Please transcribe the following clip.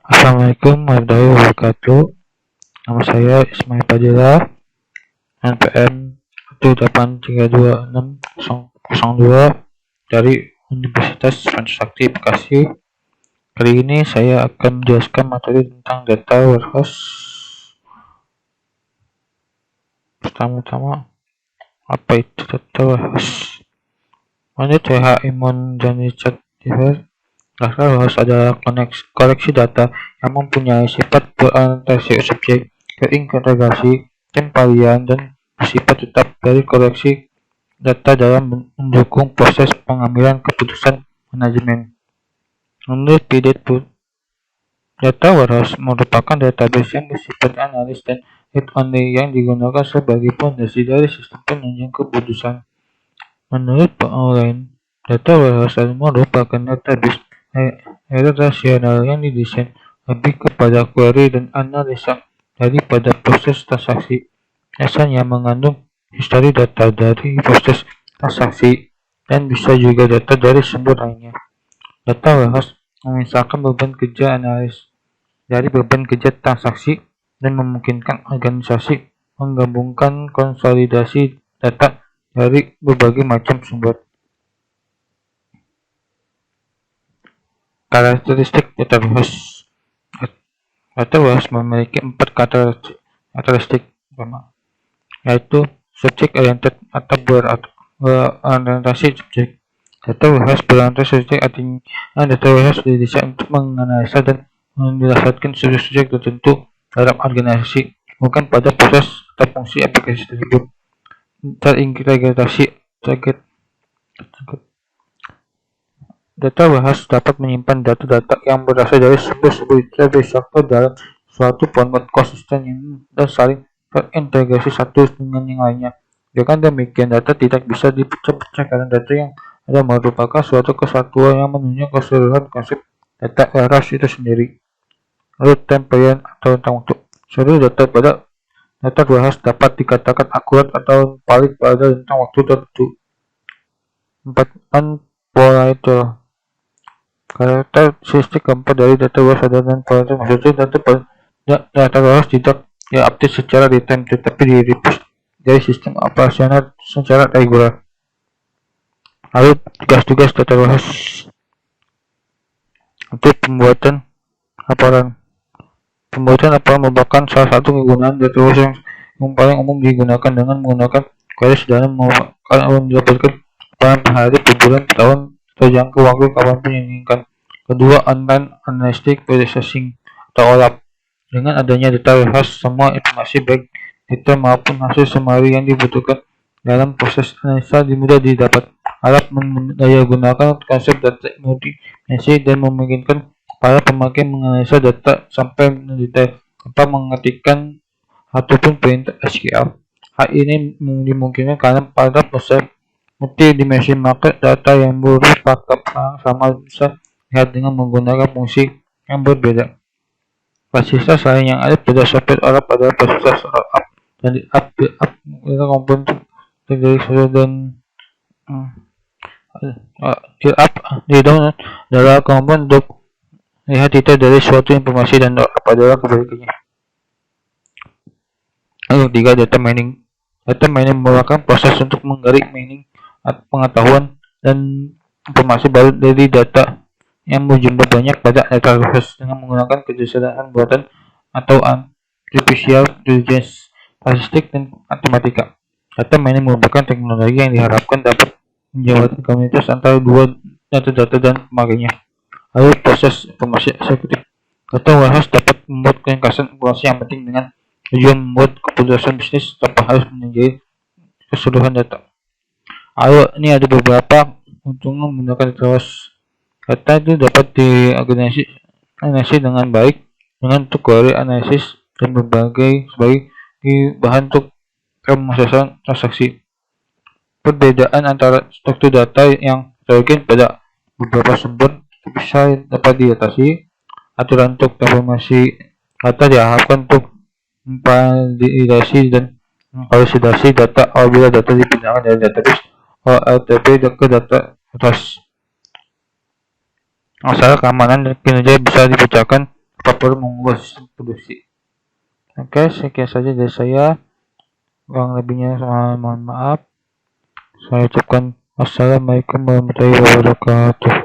Assalamualaikum warahmatullahi wabarakatuh. Nama saya Ismail Fadilah, NPM 1832602 dari Universitas Trisakti Bekasi. Kali ini saya akan menjelaskan materi tentang data warehouse. Pertama-tama, apa itu data warehouse? Menurut Imon dan Richard Diver, data warehouse adalah koleksi data yang mempunyai sifat berorientasi subjek, terintegrasi, temporalian, dan bersifat tetap dari koleksi data dalam mendukung proses pengambilan keputusan manajemen. Menurut Pidetput, data warehouse merupakan database yang bersifat analis dan read-only yang digunakan sebagai fondasi dari sistem penunjang keputusan. Menurut Pauline, data warehouse merupakan database relasional yang didesain lebih kepada query dan analisa daripada proses transaksi. Biasanya mengandung histori data dari proses transaksi dan bisa juga data dari sumber lainnya. Data warehouse memisahkan beban kerja analis dari beban kerja transaksi dan memungkinkan organisasi menggabungkan konsolidasi data dari berbagai macam sumber. Karakteristik data warehouse. Data warehouse memiliki 4 karakteristik utama, yaitu subject oriented atau berorientasi subjek. Data warehouse berorientasi subjek artinya data warehouse didesain untuk menganalisa dan menjelaskan subjek tertentu dalam organisasi, bukan pada proses atau fungsi aplikasi tersebut. Terintegrasi target. Data warehouse dapat menyimpan data-data yang berasal dari sumber-sumber sektor dalam suatu format konsisten dan saling terintegrasi satu dengan yang lainnya. Dengan demikian, data tidak bisa dipecah-pecah karena data yang ada merupakan suatu kesatuan yang menunjukkan keseluruhan konsep data warehouse itu sendiri. Lalu temporalian atau rentang waktu. Seluruh data pada data warehouse dapat dikatakan akurat atau valid pada rentang waktu tertentu. 4. Unpolarized. Karakteristik keempat dari data warehouse adalah non-volatile, maksudnya data warehouse tidak diupdate secara real-time tetapi di-replace dari sistem operasional secara regular. Lalu tugas-tugas data warehouse untuk pembuatan laporan. Pembuatan laporan merupakan salah satu kegunaan data warehouse yang paling umum digunakan dengan menggunakan query sederhana mendapatkan laporan per hari, per bulan, per tahun, atau jangka waktu kapanpun yang diinginkan. Kedua, online analytic processing atau OLAP. Dengan adanya data warehouse, semua informasi baik data maupun hasil summary yang dibutuhkan dalam proses analisa mudah didapat. OLAP mendayagunakan konsep data multidimensi dan memungkinkan para pemakai menganalisa data sampai mendetail tanpa mengetikkan ataupun perintah SQL. Hal ini dimungkinkan karena pada proses multidimensi maka data yang berupa sama bisa lihat dengan menggunakan fungsi yang berbeda. Fasilitas lain yang ada pada software OLAP adalah fasilitas OLAP dan komponen dari software dan di-download adalah komponen untuk lihat detail dari suatu informasi dan apa adalah kebalikannya. Lalu 3. Data mining. Data mining merupakan proses untuk menggali mining pengetahuan dan informasi baru dari data yang berjumlah banyak pada data warehouse dengan menggunakan kecerdasan buatan atau artificial intelligence, statistik, dan matematika. Data mining merupakan teknologi yang diharapkan dapat menjawab komunitas antara dua data-data dan pemakainya. Lalu proses informasi eksekutif. Data warehouse dapat membuat ringkasan informasi yang penting dengan tujuan membuat keputusan bisnis tanpa harus menjadi keseluruhan data. Lalu ini ada beberapa keuntungan menggunakan data warehouse. Data itu dapat diorganisasi dengan baik dengan untuk query analisis dan sebagai bahan untuk pemrosesan transaksi. Perbedaan antara struktur data yang terorganisasi pada beberapa sumber bisa dapat diatasi. Aturan untuk transformasi data diharapkan untuk memvalidasi dan konsolidasi data apabila data dipindahkan dari database OLTP ke data warehouse. Masalah keamanan dan kinerja bisa dipecahkan perlu mengubah sistem produksi. Oke, sekian saja dari saya. Kurang lebihnya mohon maaf. Saya ucapkan assalamualaikum warahmatullahi wabarakatuh.